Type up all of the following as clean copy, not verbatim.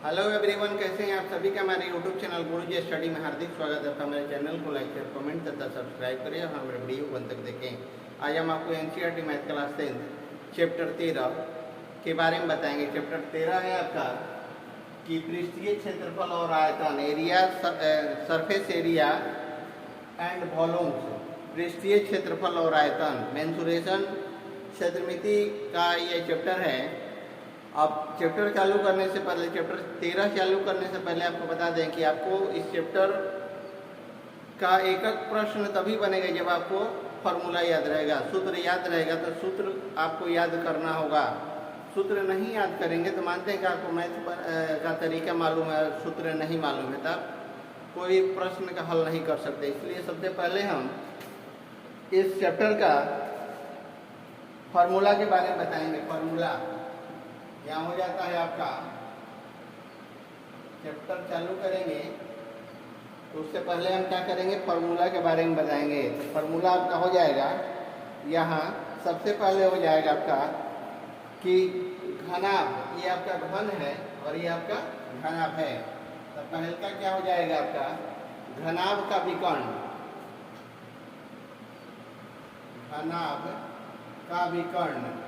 Hello everyone, कैसे हैं आप सभी का हमारे यूट्यूब चैनल गुरुजी स्टडी में हार्दिक स्वागत है। हमारे चैनल को लाइक शेयर कमेंट तथा सब्सक्राइब करें और हमारे वीडियो को अंत तक देखें। आज हम आपको एनसीईआरटी मैथ क्लास 10 चैप्टर 13 के बारे में बताएंगे। चैप्टर 13 है आपका कि पृष्ठीय क्षेत्रफल और आयतन, area, surface area and volumes. पृष्ठीय क्षेत्रफल और आयतन, मेंसुरेशन, क्षेत्रमिति का ये चैप्टर है। अब चैप्टर चालू करने से पहले, चैप्टर 13 चालू करने से पहले आपको बता दें कि आपको इस चैप्टर का एक एक प्रश्न तभी बनेगा जब आपको फॉर्मूला याद रहेगा, सूत्र याद रहेगा। तो सूत्र आपको याद करना होगा। सूत्र नहीं याद करेंगे तो मानते हैं कि आपको मैथ का तरीका मालूम है, सूत्र नहीं मालूम है, तब कोई प्रश्न का हल नहीं कर सकते। इसलिए सबसे पहले हम इस चैप्टर का फॉर्मूला के बारे में बताएंगे। फॉर्मूला यहाँ हो जाता है आपका, चैप्टर चालू करेंगे तो उससे पहले हम क्या करेंगे, फॉर्मूला के बारे में बताएंगे। तो फॉर्मूला आपका हो जाएगा, यहाँ सबसे पहले हो जाएगा आपका कि घनाभ, ये आपका घन है और ये आपका घनाभ है। तो पहले का क्या हो जाएगा आपका, घनाभ का विकर्ण, घनाभ का विकर्ण,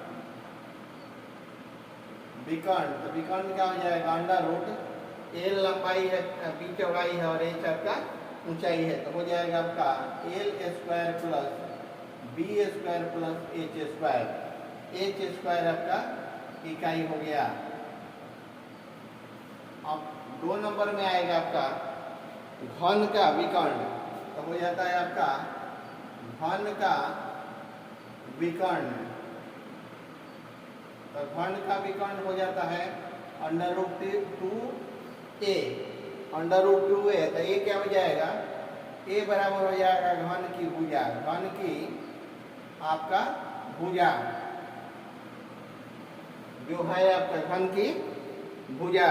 विकर्ण। तो विकर्ण क्या हो जाएगा, अंडर रूट एल लंबाई है, बी चौड़ाई है और एच आपका ऊंचाई है। तो हो जाएगा आपका L square plus B square plus H square. H square आपका इकाई हो गया। अब 2 नंबर में आएगा आपका घन का विकर्ण। तो हो जाता है आपका घन का विकर्ण। तो घन का विकर्ण हो जाता है under root 2a, under root 2a। तो ये क्या हो जाएगा, a बराबर हो जाएगा घन की भुजा, घन की आपका भुजा जो है आपका घन की भुजा।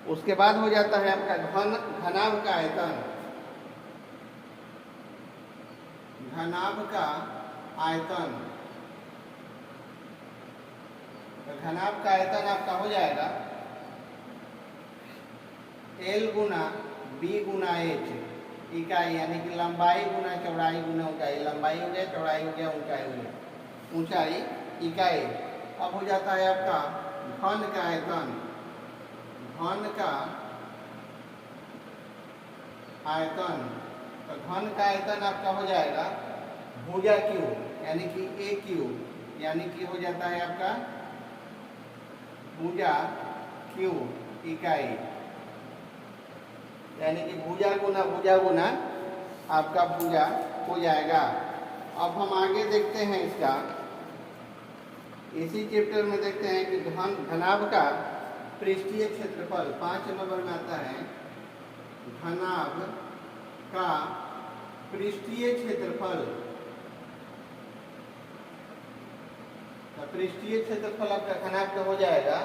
उसके बाद हो जाता है आपका घनाभ का आयतन, घनाभ का आयतन। घनाभ का आयतन आपका हो जाएगा L गुना B गुना H इकाई, यानी कि लंबाई गुना चौड़ाई गुना ऊंचाई। लंबाई हो गया, चौड़ाई हो गया, ऊंचाई हो गया, ऊंचाई इकाई। अब हो जाता है आपका घन का आयतन, घन का आयतन। तो घन का आयतन आपका हो जाएगा भुजा क्यूब, यानी कि A क्यूब, यानी कि हो जाता है आपका भुजा क्यूब इकाई, यानी कि भुजा गुना आपका भुजा हो जाएगा। अब हम आगे देखते हैं इसका, इसी चैप्टर में देखते हैं कि घनाभ का पृष्ठीय क्षेत्रफल 5 नंबर में आता है। घनाभ का पृष्ठीय क्षेत्रफल, पृष्ठीय क्षेत्रफल आपका घनाभ का हो जाएगा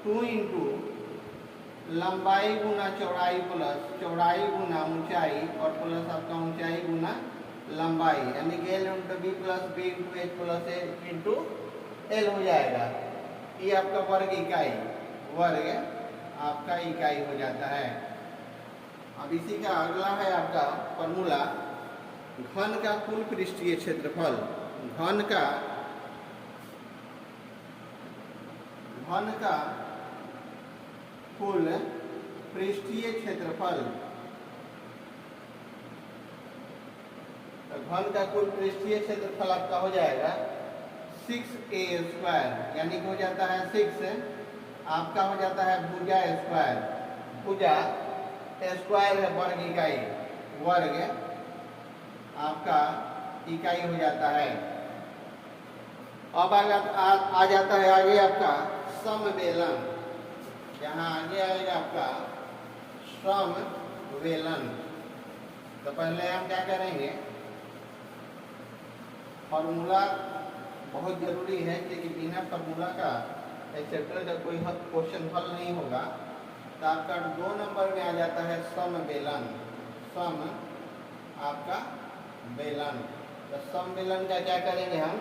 2 इंटू लंबाई गुना चौड़ाई प्लस चौड़ाई गुना ऊंचाई और प्लस आपका ऊंचाई गुना लंबाई, यानी कि L into B plus B into H plus H into L हो जाएगा। ये आपका वर्ग इकाई, वर्ग आपका इकाई हो जाता है। अब इसी का अगला है आपका फॉर्मूला, घन का कुल पृष्ठीय क्षेत्रफल। घन का कुल पृष्ठीय क्षेत्रफल। तो घन का कुल पृष्ठीय क्षेत्रफल आपका हो जाएगा 6a स्क्वायर, यानी कि हो जाता है 6 आपका हो जाता है भुजा स्क्वायर। भुजा स्क्वायर है वर्ग इकाई, वर्ग आपका इकाई हो जाता है। अब आ जाता है आगे आपका समवेलन। यहाँ आगे आएगा आपका समवेलन। तो पहले हम क्या करेंगे, फॉर्मूला बहुत जरूरी है, क्योंकि बिना फॉर्मूला का इस चैप्टर का कोई क्वेश्चन हल नहीं होगा। तो आपका 2 नंबर में आ जाता है समवेलन, सम आपका वेलन। तो समवेलन का क्या करेंगे हम,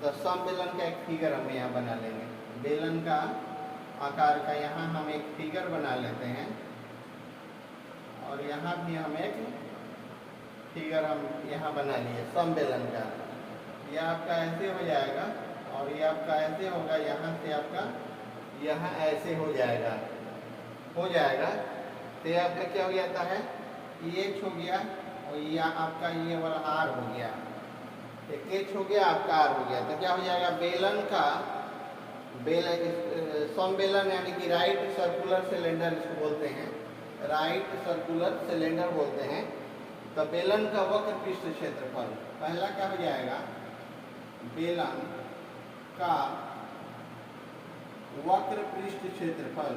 तो समवेलन का एक फिगर हम यहाँ बना लेंगे। बेलन का आकार का यहाँ हम एक फिगर बना लेते हैं और यहाँ भी हम एक फिगर हम यहाँ बना लिए समबेलन का। यह आपका ऐसे हो जाएगा और ये आपका ऐसे होगा, यहाँ से आपका यहाँ ऐसे हो जाएगा तो ये आपका क्या हो जाता है, ये एच हो गया और ये आपका ये वाला आर हो गया, एक एच हो गया आपका आर हो गया। तो क्या हो जाएगा, बेलन का समबेलन यानी कि राइट सर्कुलर सिलेंडर इसको बोलते हैं, राइट सर्कुलर सिलेंडर बोलते हैं। तो बेलन का वक्र पृष्ठ क्षेत्रफल पहला क्या हो जाएगा, बेलन का वक्र पृष्ठ क्षेत्रफल,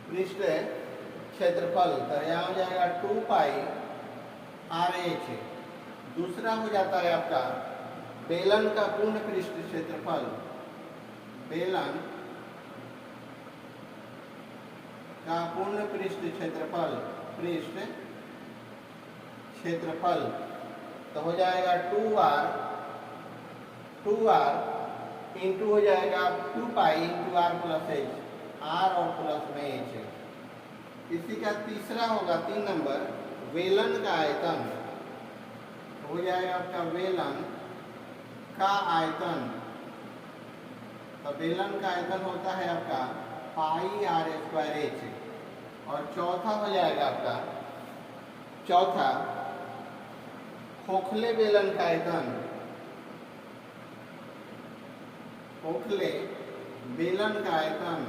पृष्ठ क्षेत्रफल तो यहाँ हो जाएगा 2 पाई आर एच। दूसरा हो जाता है आपका बेलन का पूर्ण पृष्ठ क्षेत्रफल, बेलन का पूर्ण पृष्ठ क्षेत्रफल, पृष्ठ क्षेत्रफल तो हो जाएगा 2r इंटू हो जाएगा 2 pi into R plus H, R और प्लस में एच। इसी का तीसरा होगा 3 नंबर बेलन का आयतन, हो जाएगा आपका बेलन का आयतन। तो बेलन का आयतन होता है आपका पाई आर स्क्वायर एच। और चौथा हो जाएगा आपका, चौथा खोखले बेलन का आयतन, खोखले बेलन का आयतन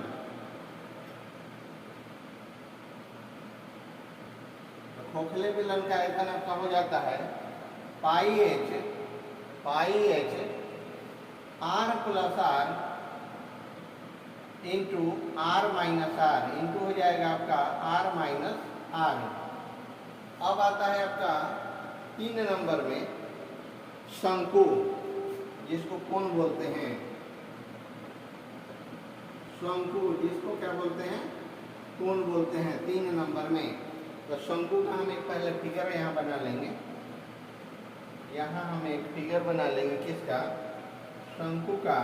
खोखले बेलन का आयतन आपका हो जाता है pi H R plus R into R minus R, into हो जाएगा आपका आर माइनस आर। अब आता है आपका 3 नंबर में शंकु, जिसको कोण बोलते हैं, शंकु जिसको क्या बोलते हैं, कोण बोलते हैं 3 नंबर में। तो शंकु का हम एक पहले फिगर यहाँ बना लेंगे, यहाँ हम एक फिगर बना लेंगे किसका, शंकु का।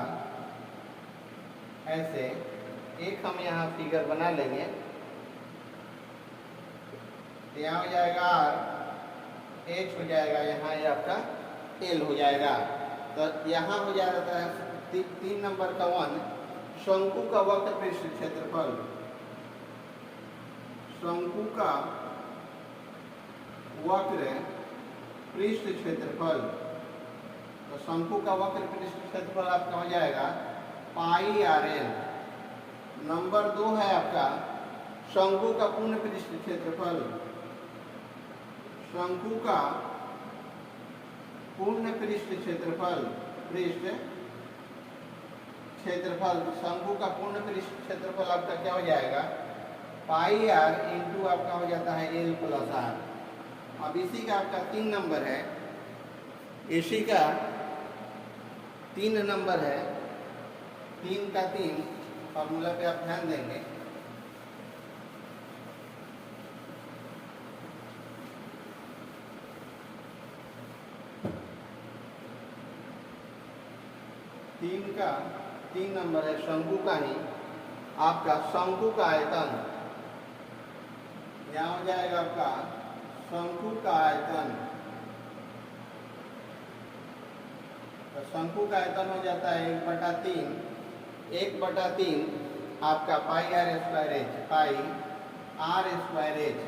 ऐसे एक हम यहाँ फिगर बना लेंगे, यहाँ हो जाएगा आर, एच हो जाएगा, यहाँ ये आपका एल हो जाएगा। तो यहाँ हो जाता है 3 नंबर का 1 शंकु का वक्र पृष्ठ क्षेत्रफल, शंकु का वक्र पृष्ठ क्षेत्रफल। तो शंकु का वक्र पृष्ठ क्षेत्रफल आपका हो जाएगा पाई आर एल। नंबर 2 है आपका शंकु का पूर्ण पृष्ठ क्षेत्रफल, शंकु का पूर्ण पृष्ठ क्षेत्रफल, पृष्ठ क्षेत्रफल, शंकु का पूर्ण पृष्ठ क्षेत्रफल आपका क्या हो जाएगा पाई आर इंटू आपका हो जाता है एल प्लस आर। अब इसी का आपका 3 नंबर है, इसी का 3 नंबर है, 3 का 3 फॉर्मूला पे आप ध्यान देंगे। तीन नंबर है शंकु का ही आपका शंकु का आयतन, यहाँ हो जाएगा आपका शंकु का आयतन। तो शंकु का आयतन हो जाता है 1/3 आपका pi R square H, pi R square H.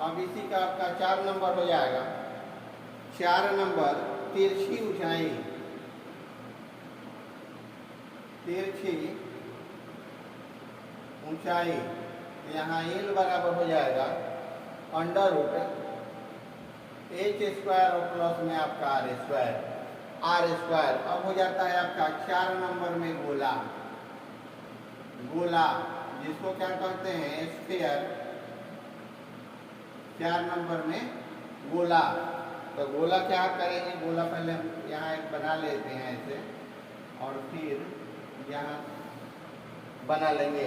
अब इसी का आपका 4 नंबर हो जाएगा, 4 नंबर तिरछी ऊंचाई, तिरछी ऊंचाई, यहाँ एल बराबर हो जाएगा अंडर रूट एच स्क्वायर और प्लस में आपका आर स्क्वायर। अब हो जाता है आपका 4 नंबर में गोला, गोला जिसको क्या कहते हैं स्फीयर, 4 नंबर में गोला। तो गोला क्या करेंगे, गोला पहले हम यहाँ एक बना लेते हैं ऐसे और फिर यहाँ बना लेंगे,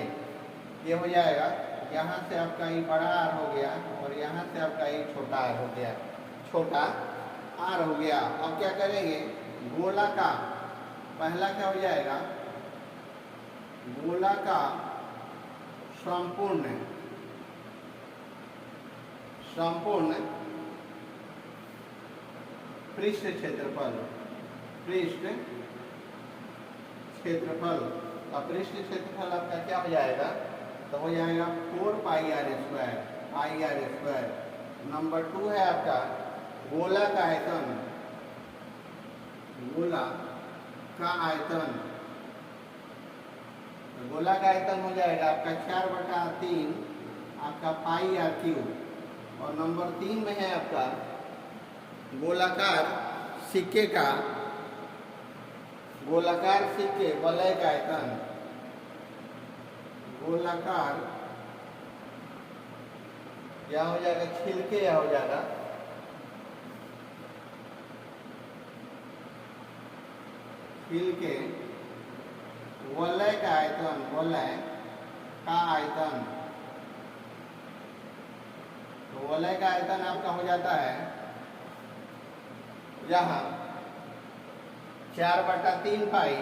ये हो जाएगा। यहाँ से आपका ये बड़ा आर हो गया और यहाँ से आपका ये छोटा आर हो गया, छोटा आर हो गया। अब क्या करेंगे, गोला का पहला क्या हो जाएगा गोला का संपूर्ण पृष्ठ क्षेत्रफल और पृष्ठ क्षेत्रफल आपका क्या हो जाएगा, तो हो जाएगा 4 पाई आर स्क्वायर। नंबर 2 है आपका गोला का आयतन, गोला का आयतन हो जाएगा आपका 4/3 आपका पाई आर क्यूब। और नंबर 3 में है आपका गोलाकार सिक्के वलय का आयतन, गोलाकार या हो जाएगा छिलके या हो जाएगा छिलके वलय का आयतन, तो वलय का आयतन आपका हो जाता है यहाँ 4/3 पाई,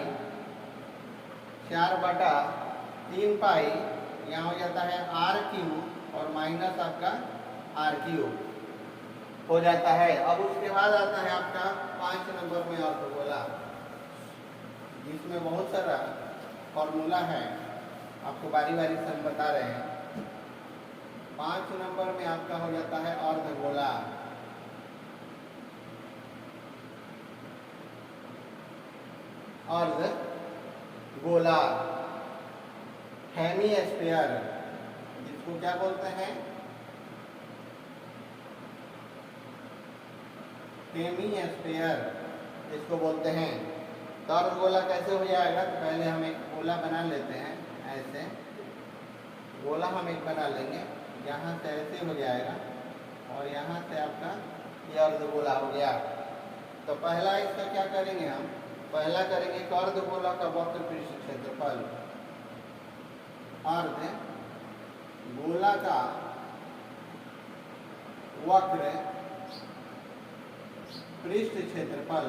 यहाँ हो जाता है आर क्यूब और माइनस आपका आर क्यूब हो जाता है। अब उसके बाद आता है आपका 5 नंबर में ऑर्थोगोला, जिसमें बहुत सारा फॉर्मूला है, आपको बारी बारी से हम बता रहे हैं। 5 नंबर में आपका हो जाता है अर्धगोला। हेमीस्फीयर, जिसको क्या बोलते हैं, हेमीस्फीयर इसको बोलते हैं। तो अर्धगोला कैसे हो जाएगा, तो पहले हम एक गोला बना लेते हैं, ऐसे गोला हम एक बना लेंगे, यहाँ से ऐसे हो जाएगा और यहाँ से आपका ये अर्धगोला हो गया। तो पहला इसका क्या करेंगे हम, पहला करेंगे अर्धगोला का वक्र पृष्ठ क्षेत्रफल। अर्धगोला का वक्र पृष्ठ क्षेत्रफल,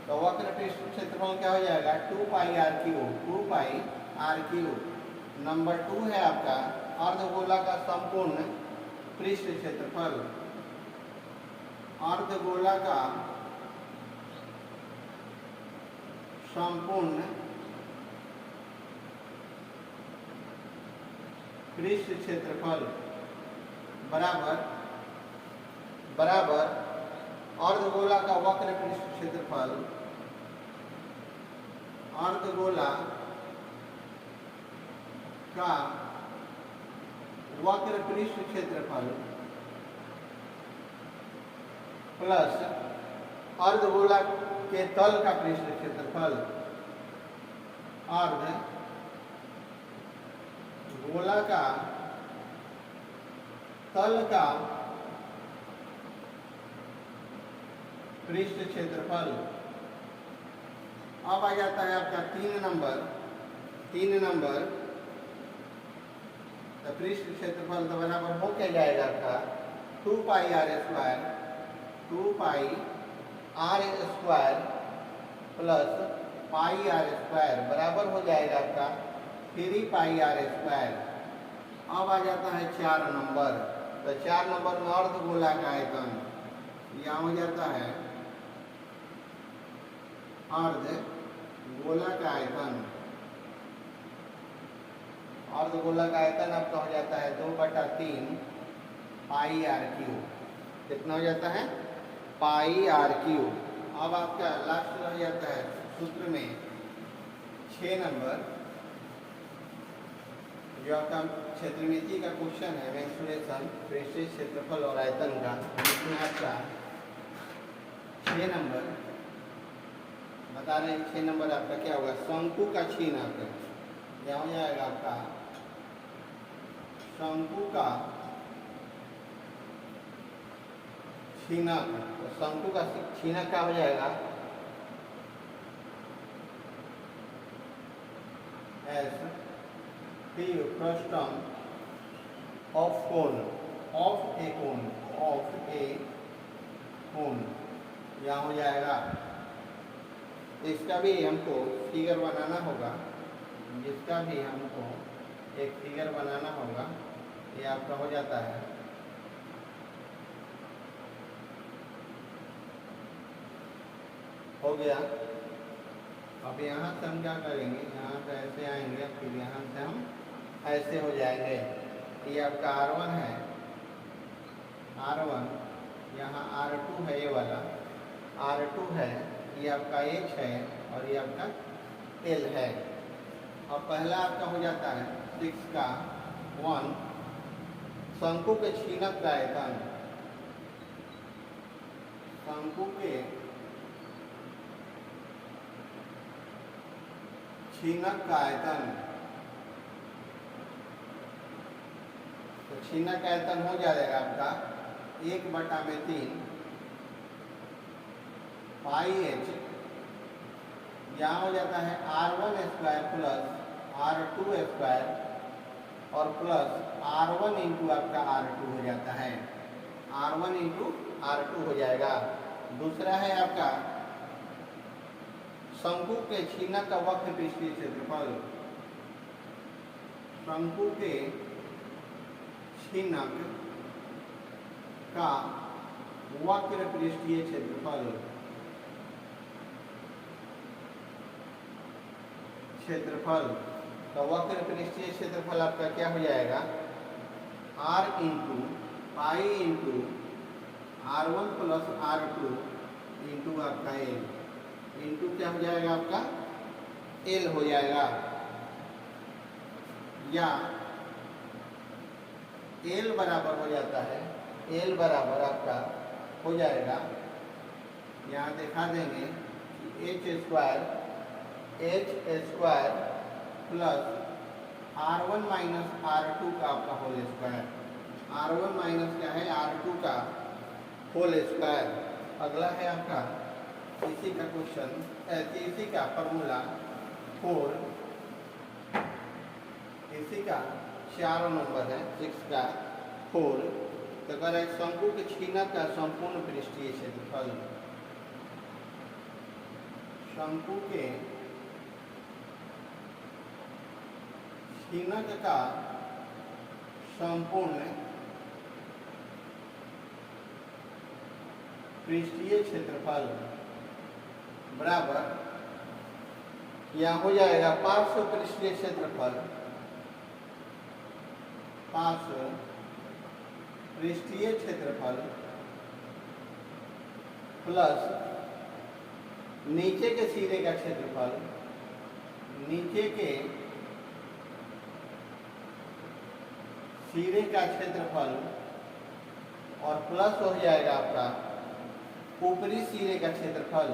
तो वक्र पृष्ठ क्षेत्रफल क्या हो जाएगा 2 पाई आर क्यूब। नंबर 2 है आपका अर्धगोला का संपूर्ण पृष्ठ क्षेत्रफल, अर्धगोला का संपूर्ण पृष्ठ क्षेत्रफल बराबर अर्धगोला का वक्र पृष्ठ क्षेत्रफल, अर्धगोला का वक्र पृष्ठ क्षेत्रफल प्लस अर्धगोला के तल का पृष्ठ क्षेत्रफल। अर्धगोला का तल का पृष्ठ क्षेत्रफल। अब आ जाता है आपका 3 नंबर, तो पृष्ठ क्षेत्रफल तो बराबर हो क्या जाएगा आपका 2 pi R square plus pi R square बराबर हो जाएगा आपका 3 पाई आर स्क्वायर। अब आ जाता है 4 नंबर, तो 4 नंबर में अर्धगोला का आयतन, यहाँ हो जाता है अर्धगोला का आयतन, अर्धगोला का आयतन आपका हो जाता है 2/3 पाई आर क्यूब। कितना हो जाता है पाई आर क्यूब। अब आपका लास्ट हो जाता है सूत्र में 6 नंबर, जो आपका क्षेत्रमिति का क्वेश्चन है, मेंसुरेशन पृष्ठ क्षेत्रफल और आयतन का, जिसमें आपका 6 नंबर बता रहे हैं। 6 नंबर आपका क्या होगा, शंकु का छीन आपका क्या हो जाएगा, आपका शंकु का छीनक। तो शंकु का छीनक क्या हो जाएगा, एस टी फ्रस्टम ऑफ ए कोन, यहाँ हो जाएगा इसका भी हमको फिगर बनाना होगा, जिसका भी हमको एक फिगर बनाना होगा। ये आपका हो जाता है हो गया। अब यहाँ से हम क्या करेंगे, यहाँ से ऐसे आएंगे, फिर यहाँ से हम ऐसे हो जाएंगे। ये आपका R1 है, R1, यहाँ R2 है, ये वाला R2 है, ये आपका H है और ये आपका L है। और पहला आपका हो जाता है 6 का 1, शंकु के छीनक का आयतन, शंकु के छीनक का आयतन। तो छीनक का आयतन हो जाएगा आपका 1/3 पाई H, यहाँ हो जाता है R1 square plus R2 square और प्लस R1 इंटू आपका R2 हो जाता है, R1 इंटू R2 हो जाएगा। दूसरा है आपका शंकु के छीनक का वक्र पृष्ठीय क्षेत्रफल, शंकु के छीनक का वक्र पृष्ठीय क्षेत्रफल, तो वक्र पृष्ठीय क्षेत्रफल आपका क्या हो जाएगा, R into pi into R1 plus R2 into आपका L, इंटू क्या हो जाएगा आपका L हो जाएगा, या L बराबर हो जाता है, L बराबर आपका हो जाएगा, यहाँ दिखा देंगे कि H square plus R1 minus R2 का आपका होल स्क्वायर, R1 माइनस क्या है R2 का होल स्क्वायर। अगला है आपका इसी का क्वेश्चन, इसी का फॉर्मूला 4, इसी का 4 नंबर है 6 का 4। तो अगर एक शंकु के छीनक का संपूर्ण पृष्ठीय क्षेत्रफल, शंकु के छीनक का संपूर्ण पृष्ठीय क्षेत्रफल बराबर, यहाँ हो जाएगा पार्श्व पृष्ठीय क्षेत्रफल, पार्श्व पृष्ठीय क्षेत्रफल प्लस नीचे के सिरे का क्षेत्रफल, नीचे के सिरे का क्षेत्रफल और प्लस हो जाएगा आपका ऊपरी सिरे का क्षेत्रफल,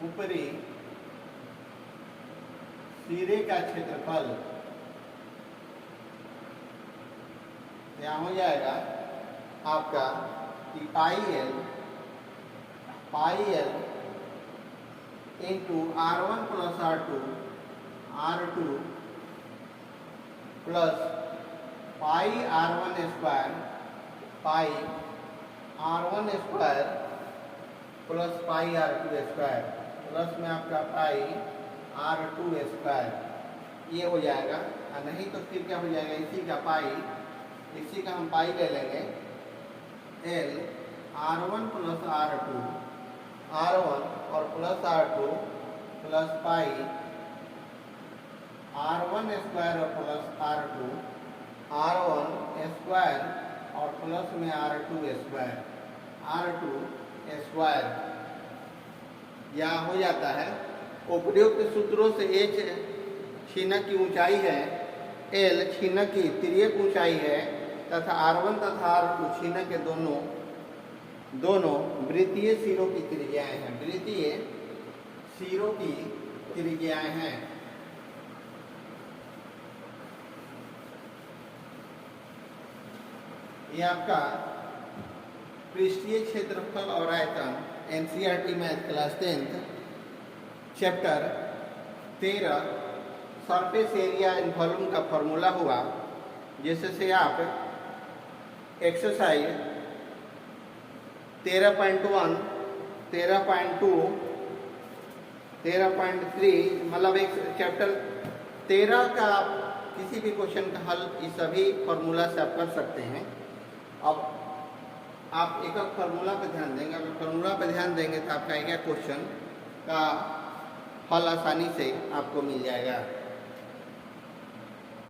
ऊपरी सिरे का क्षेत्रफल। यहाँ हो जाएगा आपका कि pi L into R1 plus R2 plus pi R1 square, pi R1 square plus pi R2 square, plus में आपका पाई R2 स्क्वायर, ये हो जाएगा। और नहीं तो फिर क्या हो जाएगा, इसी का पाई, इसी का हम पाई ले लेंगे, L R1 plus R2, R1 और plus R2 plus pi R1 square और प्लस R2, R1 स्क्वायर और प्लस में R2 स्क्वायर, यहाँ हो जाता है। उपयुक्त सूत्रों से H छीनक की ऊंचाई है, L छीनक की तिर्यक ऊंचाई है तथा R1 तथा R2 छीनक के दोनों वृत्तीय सिरों की त्रिज्याएं हैं, वृत्तीय सिरों की त्रिज्याएं हैं। ये आपका पृष्ठीय क्षेत्रफल और आयतन NCERT math class 10 chapter 13 surface area in volume का फॉर्मूला हुआ, जिससे आप एक्सरसाइज 13.1, 13.2 13.3 मतलब एक चैप्टर 13 का आप किसी भी क्वेश्चन का हल इस सभी फार्मूला से आप कर सकते हैं। अब आप एक एक फार्मूला पर ध्यान देंगे, अगर फार्मूला पर ध्यान देंगे तो आपका एक क्वेश्चन का हल आसानी से आपको मिल जाएगा।